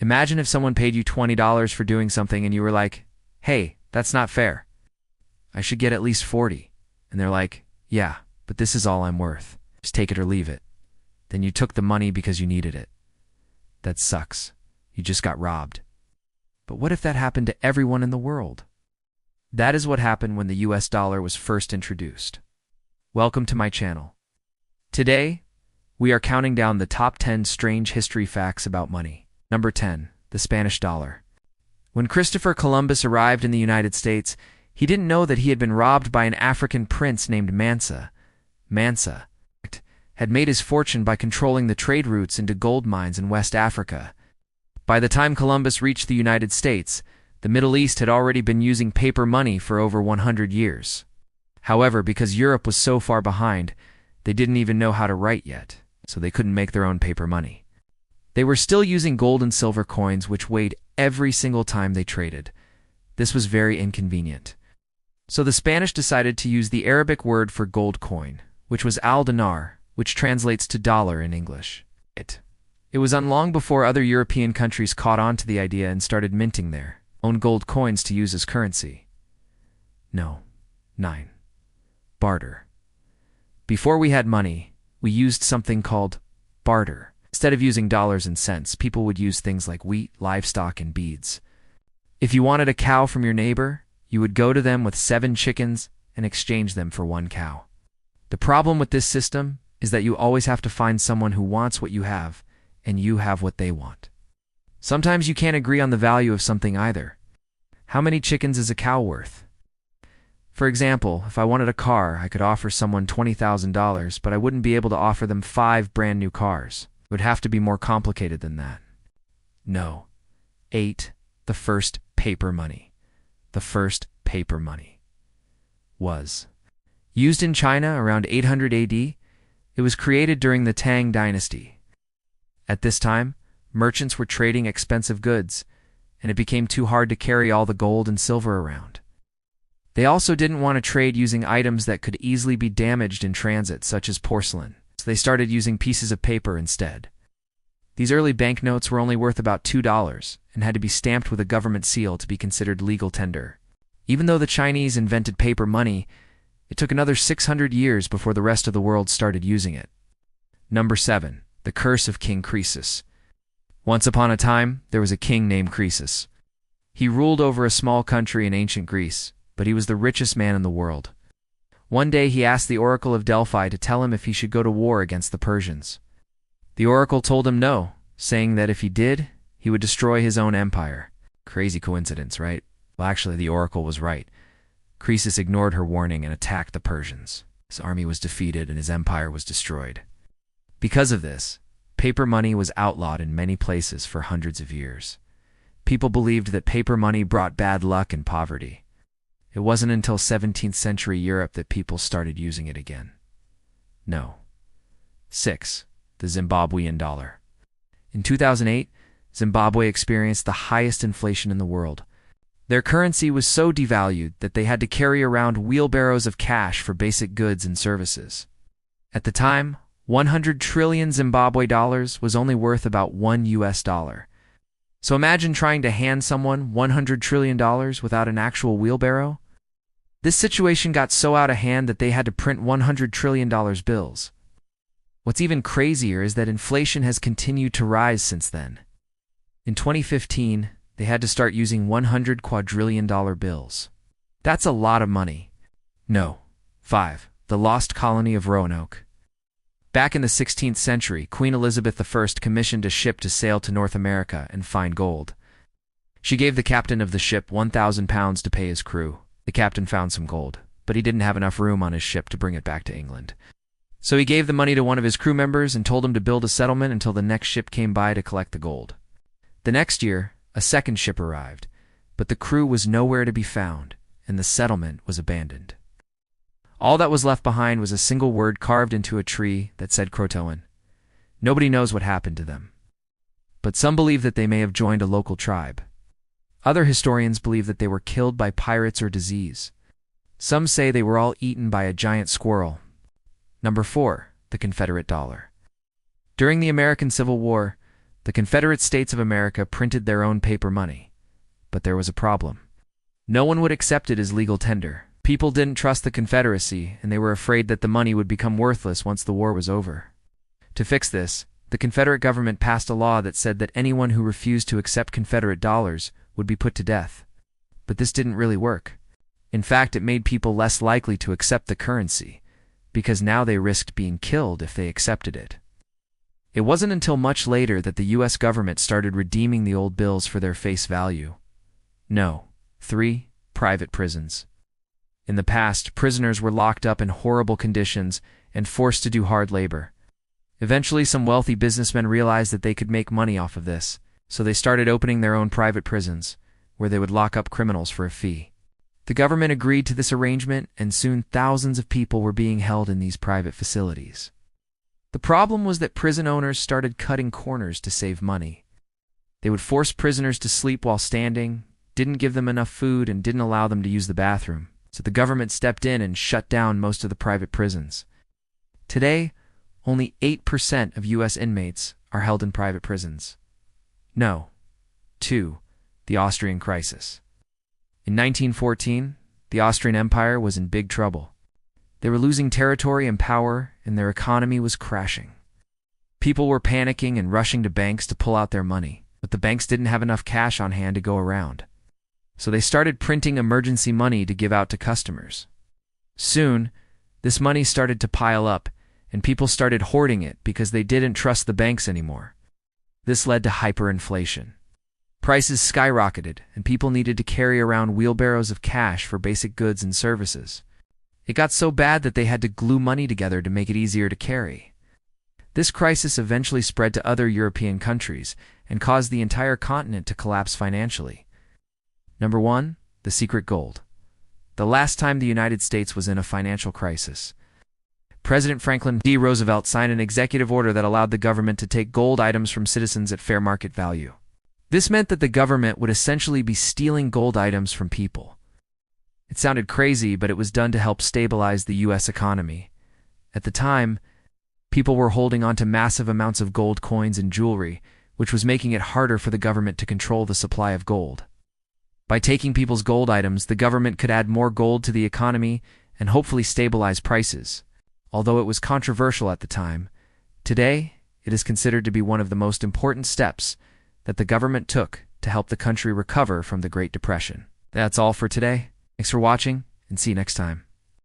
Imagine if someone paid you $20 for doing something and you were like, "Hey, that's not fair. I should get at least 40." And they're like, "Yeah, but this is all I'm worth. Just take it or leave it." Then you took the money because you needed it. That sucks. You just got robbed. But what if that happened to everyone in the world? That is what happened when the US dollar was first introduced. Welcome to my channel. Today, we are counting down the top 10 strange history facts about money. Number 10, the Spanish dollar. When Christopher Columbus arrived in the United States, he didn't know that he had been robbed by an African prince named Mansa. Mansa had made his fortune by controlling the trade routes into gold mines in West Africa. By the time Columbus reached the United States, the Middle East had already been using paper money for over 100 years. However, because Europe was so far behind, they didn't even know how to write yet, so they couldn't make their own paper money. They were still using gold and silver coins, which weighed every single time they traded. This was very inconvenient. So the Spanish decided to use the Arabic word for gold coin, which was al-dinar, which translates to dollar in English. It was long before other European countries caught on to the idea and started minting their own gold coins to use as currency. 9. Barter. Before we had money, we used something called barter. Instead of using dollars and cents, people would use things like wheat, livestock, and beads. If you wanted a cow from your neighbor, you would go to them with 7 chickens and exchange them for 1 cow. The problem with this system is that you always have to find someone who wants what you have, and you have what they want. Sometimes you can't agree on the value of something either. How many chickens is a cow worth? For example, if I wanted a car, I could offer someone $20,000, but I wouldn't be able to offer them 5 brand new cars. It would have to be more complicated than that. 8. The first paper money. The first paper money was used in China around 800 AD. It was created during the Tang Dynasty. At this time, merchants were trading expensive goods, and it became too hard to carry all the gold and silver around. They also didn't want to trade using items that could easily be damaged in transit, such as porcelain, so they started using pieces of paper instead. These early banknotes were only worth about $2 and had to be stamped with a government seal to be considered legal tender. Even though the Chinese invented paper money, it took another 600 years before the rest of the world started using it. Number 7. The Curse of King Croesus. Once upon a time, there was a king named Croesus. He ruled over a small country in ancient Greece, but he was the richest man in the world. One day he asked the Oracle of Delphi to tell him if he should go to war against the Persians. The Oracle told him no, saying that if he did, he would destroy his own empire. Crazy coincidence, right? Well, actually, the Oracle was right. Croesus ignored her warning and attacked the Persians. His army was defeated and his empire was destroyed. Because of this, paper money was outlawed in many places for hundreds of years. People believed that paper money brought bad luck and poverty. It wasn't until 17th century Europe that people started using it again. 6. The Zimbabwean dollar. In 2008, Zimbabwe experienced the highest inflation in the world. Their currency was so devalued that they had to carry around wheelbarrows of cash for basic goods and services. At the time, 100 trillion Zimbabwe dollars was only worth about $1 US. So imagine trying to hand someone $100 trillion without an actual wheelbarrow. This situation got so out of hand that they had to print $100 trillion bills. What's even crazier is that inflation has continued to rise since then. In 2015, they had to start using $100 quadrillion bills. That's a lot of money. 5. The Lost Colony of Roanoke. Back in the 16th century, Queen Elizabeth I commissioned a ship to sail to North America and find gold. She gave the captain of the ship £1,000 to pay his crew. The captain found some gold, but he didn't have enough room on his ship to bring it back to England. So he gave the money to one of his crew members and told him to build a settlement until the next ship came by to collect the gold. The next year, a second ship arrived, but the crew was nowhere to be found, and the settlement was abandoned. All that was left behind was a single word carved into a tree that said Croatoan. Nobody knows what happened to them. But some believe that they may have joined a local tribe. Other historians believe that they were killed by pirates or disease. Some say they were all eaten by a giant squirrel. Number 4. The Confederate dollar. During the American Civil War, The Confederate States of America printed their own paper money. But there was a problem. No one would accept it as legal tender. People didn't trust the Confederacy, and they were afraid that the money would become worthless once the war was over. To fix this, the Confederate government passed a law that said that anyone who refused to accept Confederate dollars would be put to death. But this didn't really work. In fact, it made people less likely to accept the currency, because now they risked being killed if they accepted it. It wasn't until much later that the U.S. government started redeeming the old bills for their face value. No. 3. Private prisons. In the past, prisoners were locked up in horrible conditions and forced to do hard labor. Eventually, some wealthy businessmen realized that they could make money off of this, so they started opening their own private prisons, where they would lock up criminals for a fee. The government agreed to this arrangement, and soon thousands of people were being held in these private facilities. The problem was that prison owners started cutting corners to save money. They would force prisoners to sleep while standing, didn't give them enough food, and didn't allow them to use the bathroom. So the government stepped in and shut down most of the private prisons. Today, only 8% of U.S. inmates are held in private prisons. No. 2. The Austrian crisis. In 1914, the Austrian Empire was in big trouble. They were losing territory and power, and their economy was crashing. People were panicking and rushing to banks to pull out their money, but the banks didn't have enough cash on hand to go around. So they started printing emergency money to give out to customers. Soon, this money started to pile up, and people started hoarding it because they didn't trust the banks anymore. This led to hyperinflation. Prices skyrocketed, and people needed to carry around wheelbarrows of cash for basic goods and services. It got so bad that they had to glue money together to make it easier to carry. This crisis eventually spread to other European countries and caused the entire continent to collapse financially. Number 1. The secret gold. The last time the United States was in a financial crisis, President Franklin D. Roosevelt signed an executive order that allowed the government to take gold items from citizens at fair market value. This meant that the government would essentially be stealing gold items from people. It sounded crazy, but it was done to help stabilize the U.S. economy. At the time, people were holding on to massive amounts of gold coins and jewelry, which was making it harder for the government to control the supply of gold. By taking people's gold items, the government could add more gold to the economy and hopefully stabilize prices. Although it was controversial at the time, today it is considered to be one of the most important steps that the government took to help the country recover from the Great Depression. That's all for today. Thanks for watching, and see you next time.